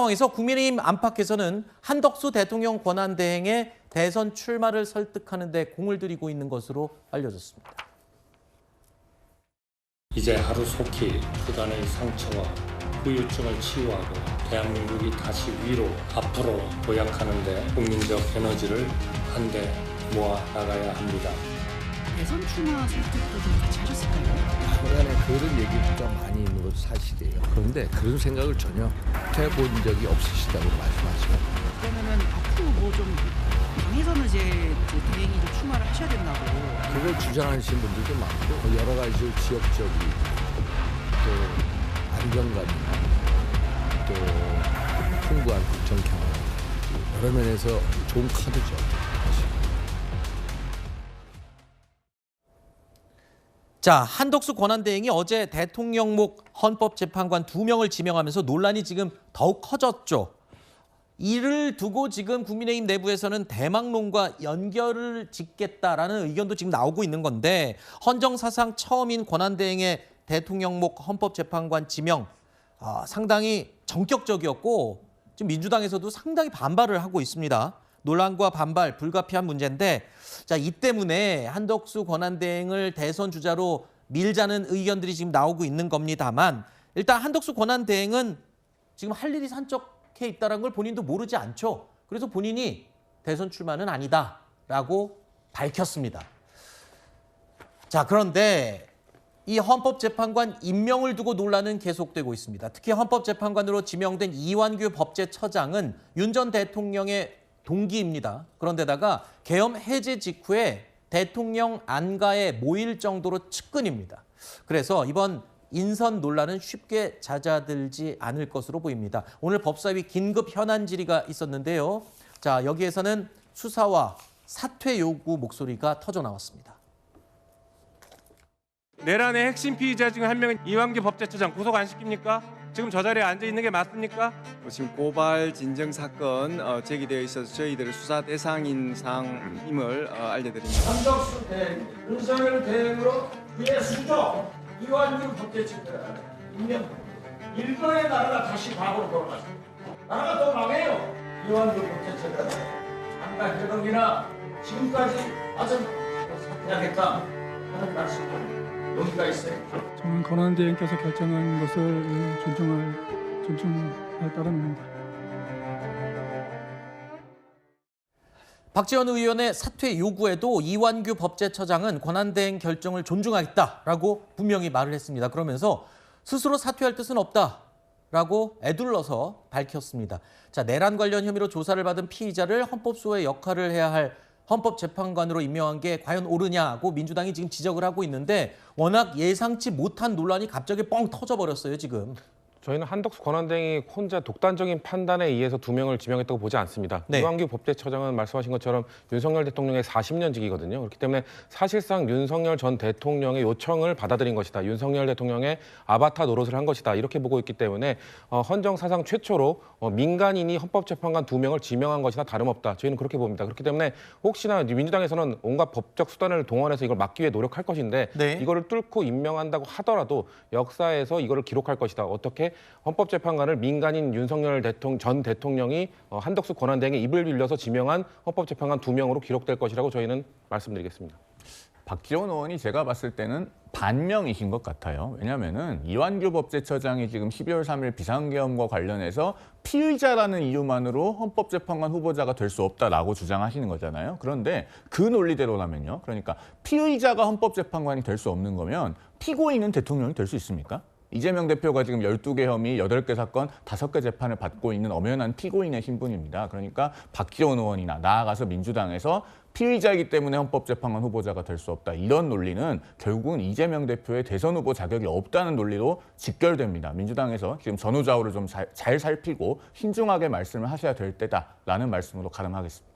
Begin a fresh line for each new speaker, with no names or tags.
상황에서 국민의힘 안팎에서는 한덕수 대통령 권한대행의 대선 출마를 설득하는 데 공을 들이고 있는 것으로 알려졌습니다.
이제 하루속히 그간의 상처와 후유증을 치유하고 대한민국이 다시 위로 앞으로 도약하는 데 국민적 에너지를 한데 모아 나가야 합니다.
대선 출마 설득도 좀 같이 하셨을까요?
그간에 그런 얘기가 많이 있는 것도 사실이에요. 그런데 그런 생각을 전혀 해본 적이 없으시다고 말씀하시면.
그러면은 앞으로 뭐 좀 당에서는 이제 대행이 좀 출마를 하셔야 된다고.
그걸 주장하시는 분들도 많고 여러 가지 지역적인 또 안정감이나 또 풍부한 국정 경험 여러 면에서 좋은 카드죠. 사실.
자, 한덕수 권한대행이 어제 대통령목 헌법재판관 2명을 지명하면서 논란이 지금 더욱 커졌죠. 이를 두고 지금 국민의힘 내부에서는 대망론과 연결을 짓겠다라는 의견도 지금 나오고 있는 건데 헌정사상 처음인 권한대행의 대통령목 헌법재판관 지명 상당히 전격적이었고 지금 민주당에서도 상당히 반발을 하고 있습니다. 논란과 반발 불가피한 문제인데 자, 이 때문에 한덕수 권한대행을 대선 주자로 밀자는 의견들이 지금 나오고 있는 겁니다만 일단 한덕수 권한대행은 지금 할 일이 산적해 있다는 걸 본인도 모르지 않죠. 그래서 본인이 대선 출마는 아니다라고 밝혔습니다. 자, 그런데 이 헌법재판관 임명을 두고 논란은 계속되고 있습니다. 특히 헌법재판관으로 지명된 이완규 법제처장은 윤 전 대통령의 동기입니다. 그런데다가 계엄 해제 직후에 대통령 안가에 모일 정도로 측근입니다. 그래서 이번 인선 논란은 쉽게 잦아들지 않을 것으로 보입니다. 오늘 법사위 긴급 현안 질의가 있었는데요. 자, 여기에서는 수사와 사퇴 요구 목소리가 터져 나왔습니다.
내란의 핵심 피의자 중 한 명인 이완규 법제처장 구속 안 시킵니까? 지금 저 자리에 앉아 있는 게 맞습니까?
지금 고발 진정 사건 제기되어 있어서 저희들의 수사 대상인 상임을 알려드립니다.
한덕수 대행, 윤석열 대행으로 그의 수조 이완규 법제처장 임명. 일본의 나라가 다시 과거로 돌아갔습니다. 나라가 더 망해요. 이완규 법제처장 안가 개혁이나 지금까지 아주 사퇴하겠다 하는 말씀을 여기가 있어요.
저는 권한대행께서 결정한 것을 존중할 따름입니다.
박지원 의원의 사퇴 요구에도 이완규 법제처장은 권한대행 결정을 존중하겠다라고 분명히 말을 했습니다. 그러면서 스스로 사퇴할 뜻은 없다라고 애둘러서 밝혔습니다. 자, 내란 관련 혐의로 조사를 받은 피의자를 헌법소의 역할을 해야 할 헌법재판관으로 임명한 게 과연 옳으냐고 민주당이 지금 지적을 하고 있는데 워낙 예상치 못한 논란이 갑자기 뻥 터져버렸어요, 지금.
저희는 한덕수 권한대행이 혼자 독단적인 판단에 의해서 2명을 지명했다고 보지 않습니다.
네.
이완규 법제처장은 말씀하신 것처럼 윤석열 대통령의 40년직이거든요. 그렇기 때문에 사실상 윤석열 전 대통령의 요청을 받아들인 것이다. 윤석열 대통령의 아바타 노릇을 한 것이다. 이렇게 보고 있기 때문에 헌정사상 최초로 민간인이 헌법재판관 2명을 지명한 것이나 다름없다. 저희는 그렇게 봅니다. 그렇기 때문에 혹시나 민주당에서는 온갖 법적 수단을 동원해서 이걸 막기 위해 노력할 것인데
네.
이거를 뚫고 임명한다고 하더라도 역사에서 이거를 기록할 것이다. 어떻게 헌법재판관을 민간인 윤석열 전 대통령이 한덕수 권한대행의 입을 빌려서 지명한 헌법재판관 2명으로 기록될 것이라고 저희는 말씀드리겠습니다.
박지원 의원이 제가 봤을 때는 반명이신 것 같아요. 왜냐하면은 이완규 법제처장이 지금 12월 3일 비상계엄과 관련해서 피의자라는 이유만으로 헌법재판관 후보자가 될 수 없다라고 주장하시는 거잖아요. 그런데 그 논리대로라면요. 그러니까 피의자가 헌법재판관이 될 수 없는 거면 피고인은 대통령이 될 수 있습니까? 이재명 대표가 지금 12개 혐의, 8개 사건, 5개 재판을 받고 있는 엄연한 피고인의 신분입니다. 그러니까 박지원 의원이나 나아가서 민주당에서 피의자이기 때문에 헌법재판관 후보자가 될 수 없다. 이런 논리는 결국은 이재명 대표의 대선 후보 자격이 없다는 논리로 직결됩니다. 민주당에서 지금 전후좌우를 좀 잘 살피고 신중하게 말씀을 하셔야 될 때다라는 말씀으로 가름하겠습니다.